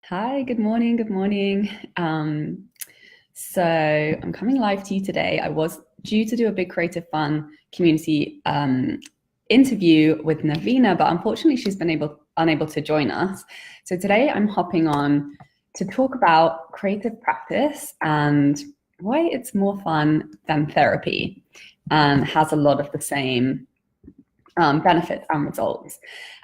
Hi, good morning, good morning. So I'm coming live to you today. I was due to do a big Creative Fun community interview with Navina, but unfortunately she's been unable to join us. So today I'm hopping on to talk about creative practice and why it's more fun than therapy and has a lot of the same benefits and results.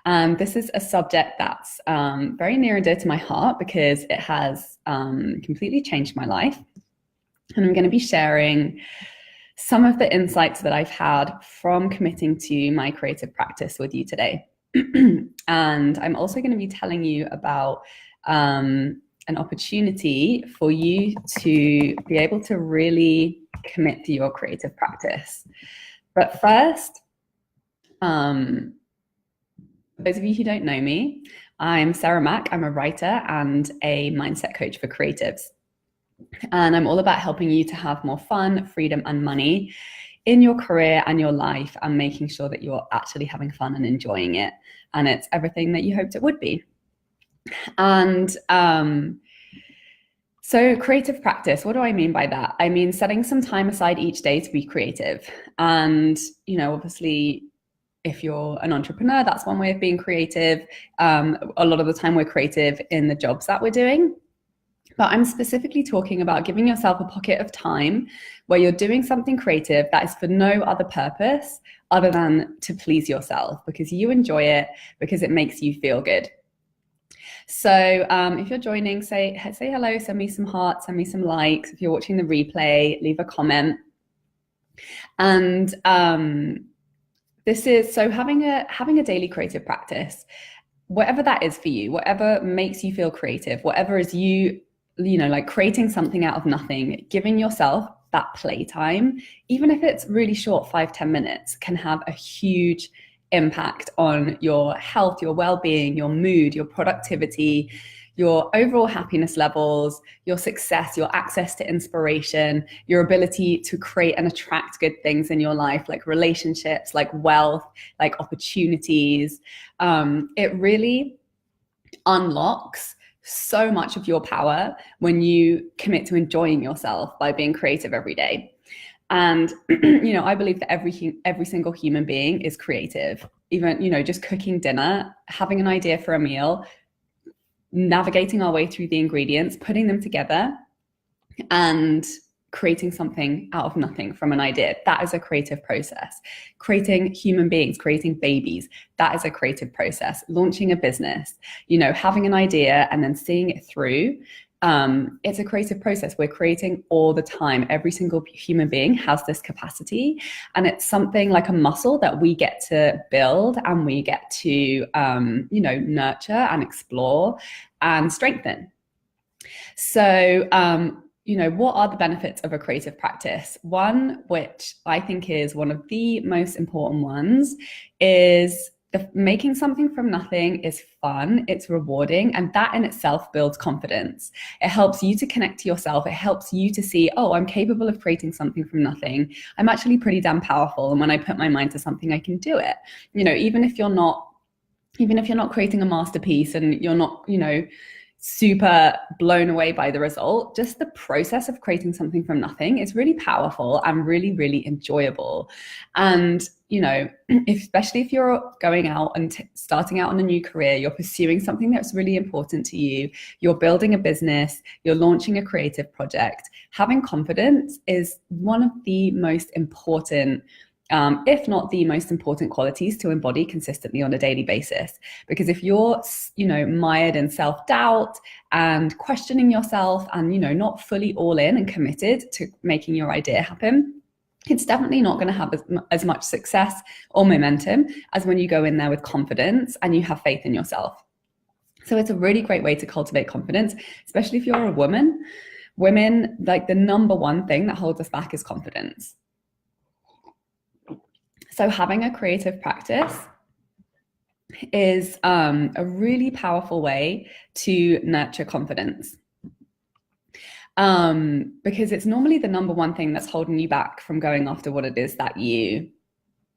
And this is a subject that's very near and dear to my heart because it has completely changed my life. And I'm going to be sharing some of the insights that I've had from committing to my creative practice with you today. And I'm also going to be telling you about an opportunity for you to be able to really commit to your creative practice. But first, those of you who don't know me, I'm Sarah Mack. I'm a writer and a mindset coach for creatives. And I'm all about helping you to have more fun, freedom, and money in your career and your life, and making sure that you're actually having fun and enjoying it. And it's everything that you hoped it would be. And so creative practice, what do I mean by that? I mean, setting some time aside each day to be creative. And, obviously, if you're an entrepreneur, that's one way of being creative. A lot of the time we're creative in the jobs that we're doing. But I'm specifically talking about giving yourself a pocket of time where you're doing something creative that is for no other purpose other than to please yourself, because you enjoy it, because it makes you feel good. So if you're joining, say hello, send me some hearts, send me some likes. If you're watching the replay, leave a comment. And this is so having a daily creative practice, whatever that is for you, whatever makes you feel creative, whatever is like creating something out of nothing, giving yourself that playtime, even if it's really short, 5-10 minutes, can have a huge impact on your health, your well-being, your mood, your productivity, your overall happiness levels, your success, your access to inspiration, your ability to create and attract good things in your life, like relationships, like wealth, like opportunities. It really unlocks so much of your power when you commit to enjoying yourself by being creative every day. And I believe that every single human being is creative. Even just cooking dinner, having an idea for a meal, navigating our way through the ingredients, putting them together, and creating something out of nothing from an idea. That is a creative process. Creating human beings, creating babies, that is a creative process. Launching a business, having an idea and then seeing it through. It's a creative process. We're creating all the time. Every single human being has this capacity, and it's something like a muscle that we get to build and we get to, nurture and explore and strengthen. So, what are the benefits of a creative practice? One, which I think is one of the most important ones, is making something from nothing is fun, it's rewarding, and that in itself builds confidence. It helps you to connect to yourself. It helps you to see, oh, I'm capable of creating something from nothing. I'm actually pretty damn powerful. And when I put my mind to something, I can do it. Even if you're not creating a masterpiece and you're not, super blown away by the result, just the process of creating something from nothing is really powerful and really, really enjoyable. And, especially if you're going out and starting out on a new career, you're pursuing something that's really important to you, you're building a business, you're launching a creative project, having confidence is one of the most important if not the most important qualities to embody consistently on a daily basis. Because if you're, mired in self-doubt and questioning yourself and, not fully all in and committed to making your idea happen, it's definitely not going to have as much success or momentum as when you go in there with confidence and you have faith in yourself. So it's a really great way to cultivate confidence, especially if you're a woman. Women, like the number one thing that holds us back is confidence. So having a creative practice is a really powerful way to nurture confidence, because it's normally the number one thing that's holding you back from going after what it is that you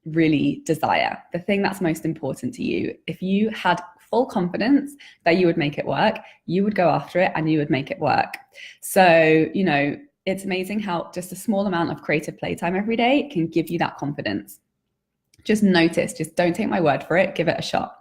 really desire, the thing that's most important to you. If you had full confidence that you would make it work, you would go after it and you would make it work. So, you know, it's amazing how just a small amount of creative playtime every day can give you that confidence. Just notice, just don't take my word for it, give it a shot.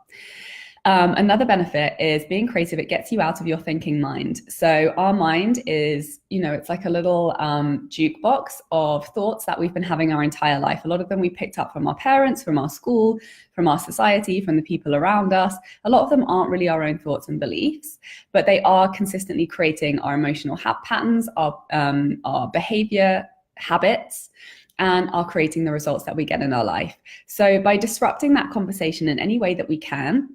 Another benefit is being creative. It gets you out of your thinking mind. So our mind is, you know, it's like a little jukebox of thoughts that we've been having our entire life. A lot of them we picked up from our parents, from our school, from our society, from the people around us. A lot of them aren't really our own thoughts and beliefs, but they are consistently creating our emotional patterns, our behavior habits, and are creating the results that we get in our life. So by disrupting that conversation in any way that we can,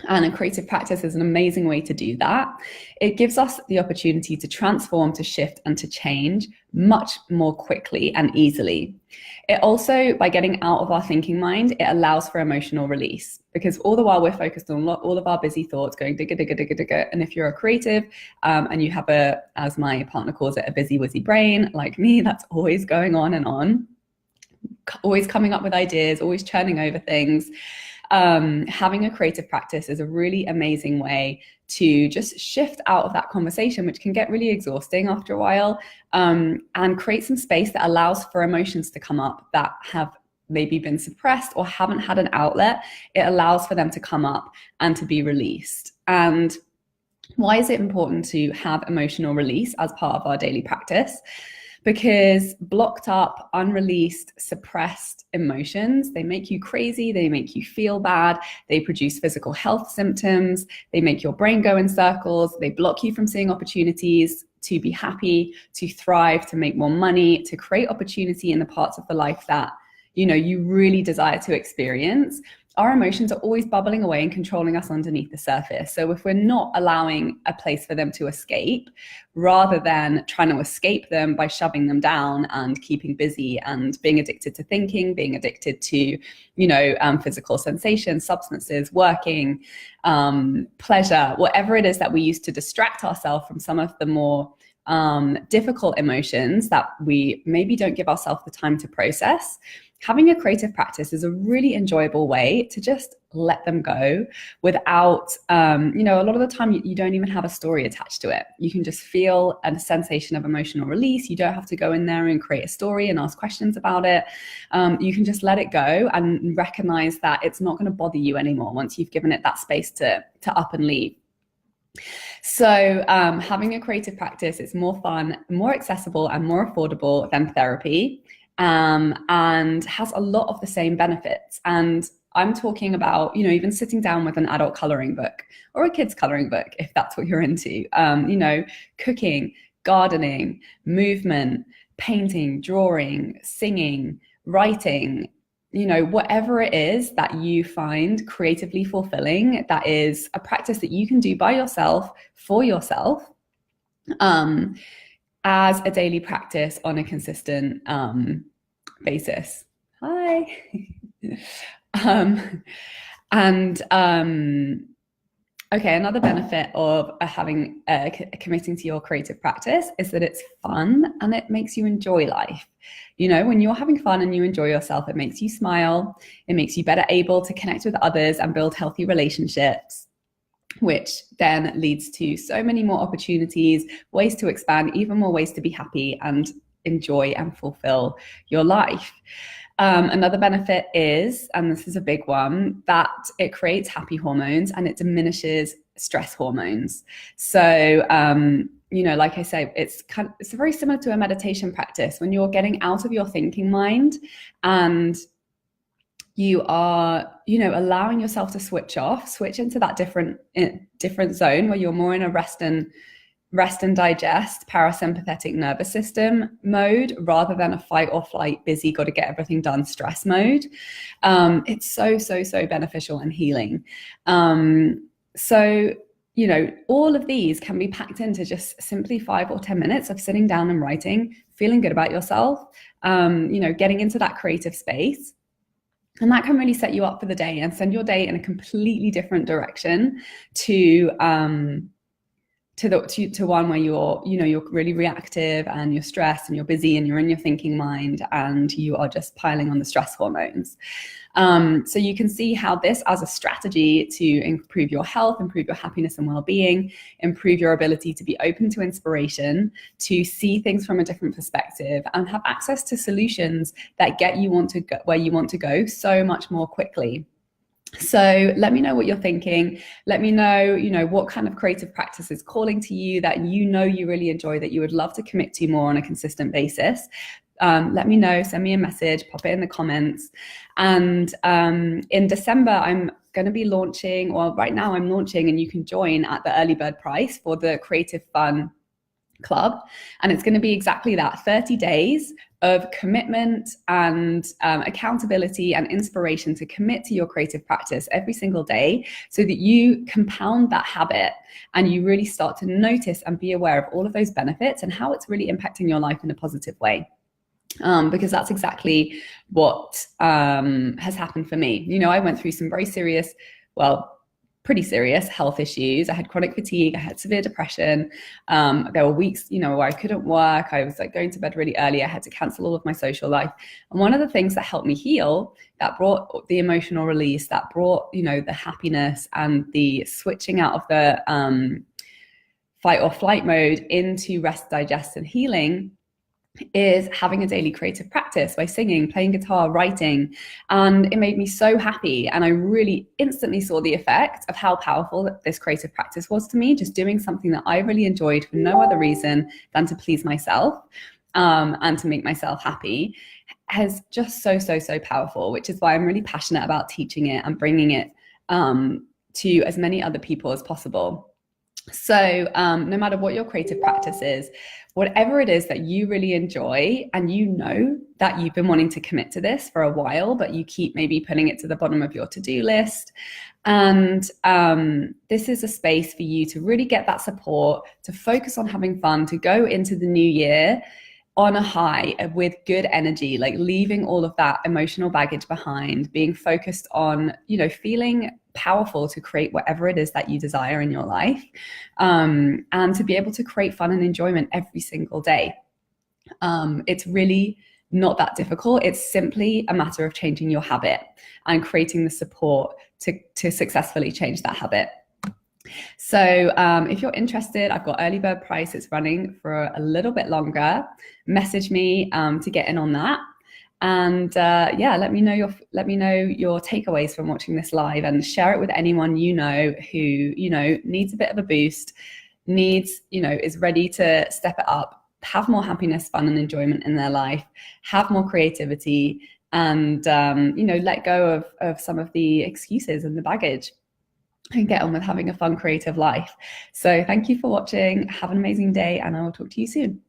and a creative practice is an amazing way to do that, it gives us the opportunity to transform, to shift, and to change much more quickly and easily. It also, by getting out of our thinking mind, it allows for emotional release, because all the while we're focused on all of our busy thoughts going digga, digga, digga, digga. And if you're a creative and you have a, as my partner calls it, a busy, wizzy brain like me, that's always going on, always coming up with ideas, always churning over things. Having a creative practice is a really amazing way to just shift out of that conversation, which can get really exhausting after a while, and create some space that allows for emotions to come up that have maybe been suppressed or haven't had an outlet. It allows for them to come up and to be released. And why is it important to have emotional release as part of our daily practice? Because blocked up, unreleased, suppressed emotions, they make you crazy, they make you feel bad, they produce physical health symptoms, they make your brain go in circles, they block you from seeing opportunities to be happy, to thrive, to make more money, to create opportunity in the parts of the life that, you know, you really desire to experience. Our emotions are always bubbling away and controlling us underneath the surface. So if we're not allowing a place for them to escape, rather than trying to escape them by shoving them down and keeping busy and being addicted to thinking, being addicted to, you know, physical sensations, substances, working, pleasure, whatever it is that we use to distract ourselves from some of the more difficult emotions that we maybe don't give ourselves the time to process, having a creative practice is a really enjoyable way to just let them go without, you know, a lot of the time you don't even have a story attached to it. You can just feel a sensation of emotional release. You don't have to go in there and create a story and ask questions about it. You can just let it go and recognize that it's not going to bother you anymore once you've given it that space to up and leave. So having a creative practice is more fun, more accessible, and more affordable than therapy. And has a lot of the same benefits. And I'm talking about, you know, even sitting down with an adult coloring book or a kid's coloring book, if that's what you're into, you know, cooking, gardening, movement, painting, drawing, singing, writing, you know, whatever it is that you find creatively fulfilling, that is a practice that you can do by yourself, for yourself, as a daily practice on a consistent basis. Hi. Okay, another benefit of having committing to your creative practice is that it's fun and it makes you enjoy life. You know, when you're having fun and you enjoy yourself, it makes you smile, it makes you better able to connect with others and build healthy relationships, which then leads to so many more opportunities, ways to expand, even more ways to be happy and enjoy and fulfill your life. Another benefit is, and this is a big one, that it creates happy hormones and it diminishes stress hormones. So, you know, like I say, it's very similar to a meditation practice. When you're getting out of your thinking mind and you are, you know, allowing yourself to switch into that different zone where you're more in a rest and digest parasympathetic nervous system mode rather than a fight or flight, busy, got to get everything done stress mode. It's so beneficial and healing. So, you know, all of these can be packed into just simply 5 or 10 minutes of sitting down and writing, feeling good about yourself, you know, getting into that creative space. And that can really set you up for the day and send your day in a completely different direction to to one where you're really reactive and you're stressed and you're busy and you're in your thinking mind and you are just piling on the stress hormones. So you can see how this as a strategy to improve your health, improve your happiness and well-being, improve your ability to be open to inspiration, to see things from a different perspective, and have access to solutions that get you where you want to go so much more quickly. So let me know what you're thinking. Let me know, what kind of creative practice is calling to you that you really enjoy, that you would love to commit to more on a consistent basis. Let me know, send me a message, pop it in the comments. And in December, I'm going to be launching, well, right now I'm launching, and you can join at the early bird price for the Creative Fun Club. And it's going to be exactly that, 30 days of commitment and accountability and inspiration to commit to your creative practice every single day, so that you compound that habit and you really start to notice and be aware of all of those benefits and how it's really impacting your life in a positive way. Because that's exactly what has happened for me. I went through some very serious, pretty serious health issues. I had chronic fatigue, I had severe depression. There were weeks, where I couldn't work. I was going to bed really early. I had to cancel all of my social life. And one of the things that helped me heal, that brought the emotional release, that brought, the happiness and the switching out of the fight or flight mode into rest, digest, and healing, is having a daily creative practice by singing, playing guitar, writing. And it made me so happy. And I really instantly saw the effect of how powerful this creative practice was to me, just doing something that I really enjoyed for no other reason than to please myself and to make myself happy, has just so powerful, which is why I'm really passionate about teaching it and bringing it to as many other people as possible. So no matter what your creative practice is, whatever it is that you really enjoy, and that you've been wanting to commit to this for a while, but you keep maybe putting it to the bottom of your to-do list. And this is a space for you to really get that support, to focus on having fun, to go into the new year on a high with good energy, like leaving all of that emotional baggage behind, being focused on, feeling powerful to create whatever it is that you desire in your life, and to be able to create fun and enjoyment every single day. It's really not that difficult. It's simply a matter of changing your habit and creating the support to successfully change that habit. So if you're interested, I've got early bird price. It's running for a little bit longer. Message me to get in on that. And let me know your takeaways from watching this live, and share it with anyone who needs a bit of a boost, is ready to step it up, have more happiness, fun, and enjoyment in their life, have more creativity, and let go of some of the excuses and the baggage, and get on with having a fun, creative life. So thank you for watching. Have an amazing day, and I will talk to you soon.